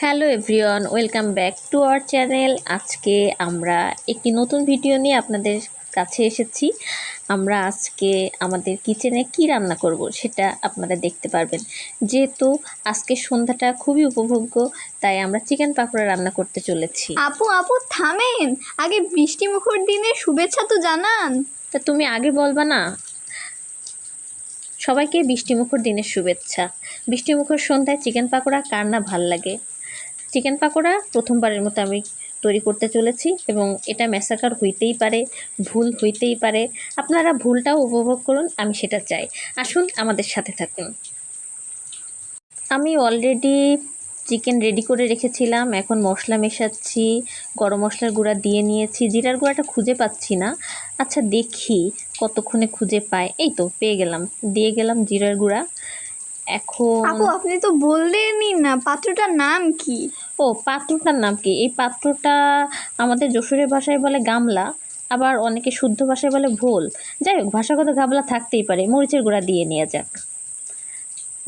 Hello everyone, welcome back to our channel. আজকে আমরা একটি নতুন ভিডিও নিয়ে আপনাদের কাছে এসেছি। আমরা আজকে আমাদের কিচেনে কি রান্না করব সেটা আপনারা দেখতে পারবেন। যেহেতু আজকে সন্ধ্যাটা খুবই উপভোগ্য, তাই আমরা চিকেন পাকোড়া রান্না করতে চলেছি। আপু আপু থামেন, আগে বৃষ্টিমুখর দিনের শুভেচ্ছা তো জানান। তা তুমি আগে বলবা না? সবাইকে বৃষ্টিমুখর দিনের শুভেচ্ছা। বৃষ্টিমুখর সন্ধ্যায় চিকেন পাকোড়া কার না ভাল লাগে। চিকেন পাকোড়া প্রথমবারের মতো আমি তৈরি করতে চলেছি এবং এটা ম্যাসাকার হইতেই পারে, ভুল হইতেই পারে। আপনারা ভুলটাও উপভোগ করুন, আমি সেটা চাই। আসুন আমাদের সাথে থাকুন। আমি অলরেডি চিকেন রেডি করে রেখেছিলাম। এখন মশলা মেশাচ্ছি, গরম মশলার গুঁড়া দিয়ে নিয়েছি। জিরার গুঁড়াটা খুঁজে পাচ্ছি না, আচ্ছা দেখি কতক্ষণে খুঁজে পাই। এই তো পেয়ে গেলাম, দিয়ে গেলাম জিরার গুঁড়া। এখন আপু আপনি তো বললেনই না পাত্রটার নাম কি? ও, পাত্রটার নাম কি? এই পাত্রটা আমাদের যশোরের ভাষায় বলে গামলা, আবার অনেকে শুদ্ধ ভাষায় বলে ভোল। যাই হোক, ভাষাগত গামলা থাকতেই পারে। মরিচের গুঁড়া দিয়ে নেওয়া যাক।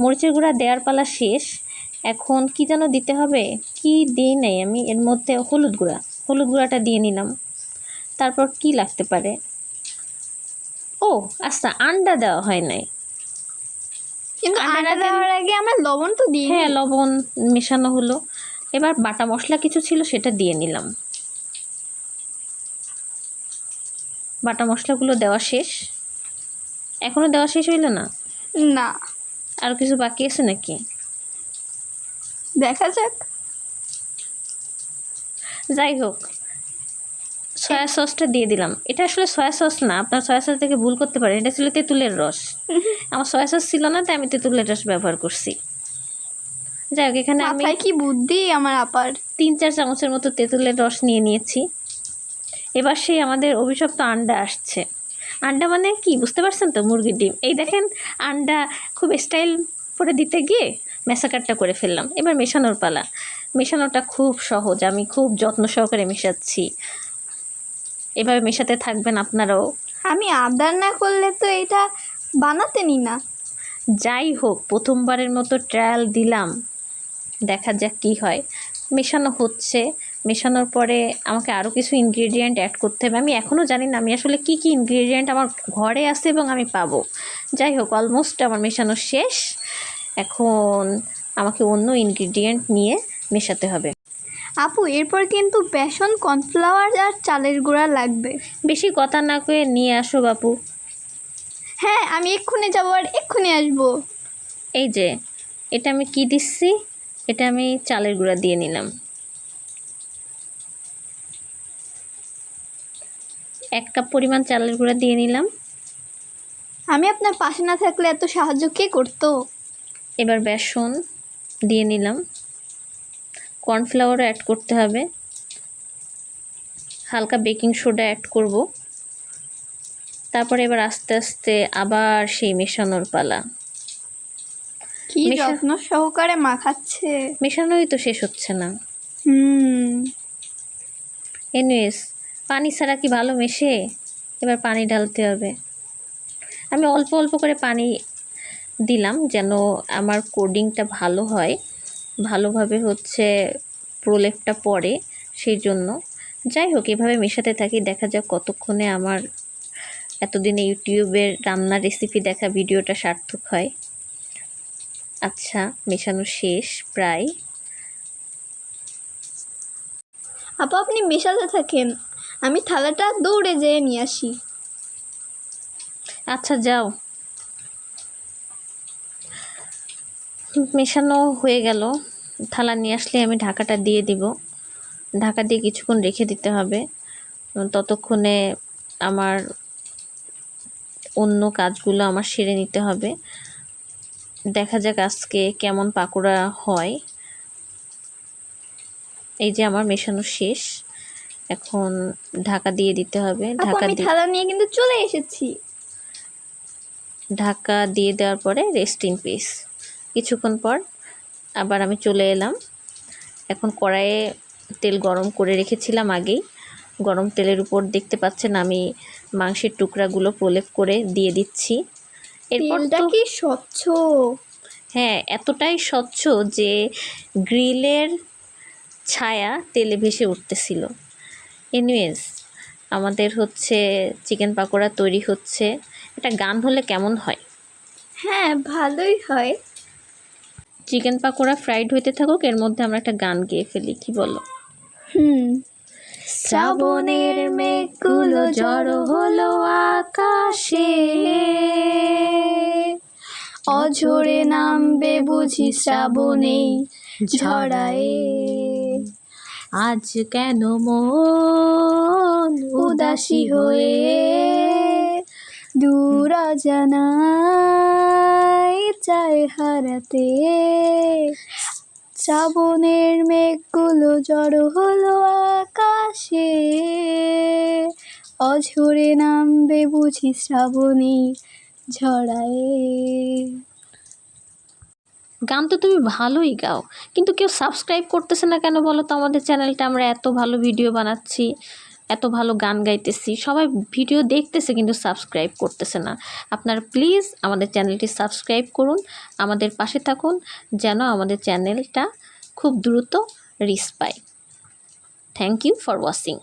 মরিচের গুঁড়া দেওয়ার পালা শেষ। এখন কি যেন দিতে হবে, কি দিই নাই আমি এর মধ্যে? হলুদ গুঁড়াটা দিয়ে নিলাম। তারপর কি লাগতে পারে? ও আচ্ছা, আন্ডা দেওয়া হয় নাই। কিন্তু আদা দেওয়ার আগে আমরা লবণ তো দিই। হ্যাঁ, লবণ মেশানো হলো। এবার বাটা মশলা কিছু ছিল সেটা দিয়ে নিলাম। বাটা মশলাগুলো দেওয়া শেষ। এখনও দেওয়া শেষ হইল না? না, আর কিছু বাকি আছে নাকি? দেখা যাক। যাই হোক, সয়া সসটা দিয়ে দিলাম। এটা আসলে সয়া সস না, আপনার সয়া সস থেকে ভুল করতে পারেন, এটা ছিল তেঁতুলের রস। আমার সয়া সস ছিল না, তাই আমি তেঁতুলের রস ব্যবহার করছি। যাই হোক, এখানে আমি মাথায় কি বুদ্ধি আমার আপার। 3-4 চামচের মতো তেঁতুলের রস নিয়ে নিয়েছি। এবার সেই আমাদের অভিশপ্ত আন্ডা আসছে। আন্ডা মানে কি বুঝতে পারছেন তো? মুরগির ডিম। এই দেখেন, আন্ডা খুব স্টাইল করে দিতে গিয়ে ম্যাসাকারটা করে ফেললাম। এবার মেশানোর পালা। মেশানোটা খুব সহজ, আমি খুব যত্ন সহকারে মেশাচ্ছি। এভাবে মেশাতে থাকবেন আপনারাও। আমি আবদার না করলে তো এটা বানাতেনই না। যাই হোক, প্রথমবারের মতো ট্রায়াল দিলাম, দেখা যাক কী হয়। মেশানো হচ্ছে। মেশানোর পরে আমাকে আরও কিছু ইনগ্রেডিয়েন্ট অ্যাড করতে হবে। আমি এখনও জানি না আমি আসলে কী কী ইনগ্রেডিয়েন্ট আমার ঘরে আছে এবং আমি পাবো। যাই হোক, অলমোস্ট আমার মেশানো শেষ। এখন আমাকে অন্য ইনগ্রেডিয়েন্ট নিয়ে মেশাতে হবে। আপু এরপর কিন্তু বেসন, কর্নফ্লাওয়ার আর চালের গুঁড়া লাগবে। বেশি কথা না কয়ে নিয়ে আসো বাপু। হ্যাঁ, আমি এক্ষুনি যাবো আর এক্ষুনি আসবো। এই যে, এটা আমি কি দিচ্ছি, এটা আমি চালের গুঁড়া দিয়ে নিলাম। 1 কাপ পরিমাণ চালের গুঁড়া দিয়ে নিলাম। আমি আপনার পাশে না থাকলে এত সাহায্য কে করতো? এবার বেসন দিয়ে নিলাম। কর্নফ্লাওয়ারও অ্যাড করতে হবে। হালকা বেকিং সোডা অ্যাড করব। তারপরে এবার আস্তে আস্তে আবার সেই মেশানোর পালা। কি যত্ন সহকারে মাখাচ্ছে। মেশানোই তো শেষ হচ্ছে না। এনিওয়েজ, পানি ছাড়া কি ভালো মেশে? এবার পানি ঢালতে হবে। আমি অল্প অল্প করে পানি দিলাম যেন আমার কোডিংটা ভালো হয়, ভালোভাবে প্রলেপটা পড়ে, সেই জন্য। যাই হোক, এভাবে মেশাতে থাকি, দেখা যাক কতক্ষণে আমার এতদিনে ইউটিউবের রান্নার রেসিপি দেখা ভিডিওটা সার্থক হয়। আচ্ছা, মেশানো শেষ প্রায়। আপু আপনি মেশাতে থাকেন, আমি থালাটা দৌড়ে যেয়ে নিয়ে আসি। আচ্ছা যাও। মেশানো হয়ে গেল, থালা নিয়ে আসলে আমি ঢাকাটা দিয়ে দিব। ঢাকা দিয়ে কিছুক্ষণ রেখে দিতে হবে। ততক্ষণে আমার অন্য কাজগুলো আমার সেরে নিতে হবে। দেখা যাক আজকে কেমন পাকোড়া হয়। এই যে আমার মেশানো শেষ, এখন ঢাকা দিয়ে দিতে হবে। আমি থালা নিয়ে কিন্তু চলে এসেছি। ঢাকা দিয়ে দেওয়ার পরে রেস্ট ইন পিস। কিছুক্ষণ পর আবার আমি চলে এলাম। এখন কড়াইয়ে তেল গরম করে রেখেছিলাম আগেই। গরম তেলের উপর দেখতে পাচ্ছেন আমি মাংসের টুকরাগুলো প্রলেপ করে দিয়ে দিচ্ছি। এরপর তেলটা কি স্বচ্ছ! হ্যাঁ, এতটাই স্বচ্ছ যে গ্রিলের ছায়া তেলে ভেসে উঠতেছিল। এনিওয়েজ, আমাদের হচ্ছে চিকেন পাকোড়া তৈরি হচ্ছে। একটা গান হলে কেমন হয়? হ্যাঁ, ভালোই হয়। চিকেন পাকোড়া ফ্রাইড হইতে থাকুক, এর মধ্যে আমরা একটা গান গেয়ে ফেলি, কি বলো? শ্রাবণের মেঘগুলো জড়ো হলো আকাশে, অঝরে নামবে বুঝি শ্রাবণে ঝড়ায়ে। আজ কেন মন উদাসী হয়ে দূর অজানায় চায় হারাতে। শ্রাবণের মেঘগুলো জড়ো হলো আকাশে, অঝরে নামবে বুঝি শ্রাবণী ঝড়ায়ে। গান তো তুমি ভালোই গাও, কিন্তু কেউ সাবস্ক্রাইব করতেছে না কেন বলো তো আমাদের চ্যানেলটা? আমরা এত ভালো ভিডিও বানাচ্ছি, এত ভালো গান গাইতেছি, সবাই ভিডিও দেখতেছে কিন্তু সাবস্ক্রাইব করতেছে না। আপনারা প্লিজ আমাদের চ্যানেলটি সাবস্ক্রাইব করুন, আমাদের পাশে থাকুন, যেন আমাদের চ্যানেলটা খুব দ্রুত রিচ পায়। Thank you for watching.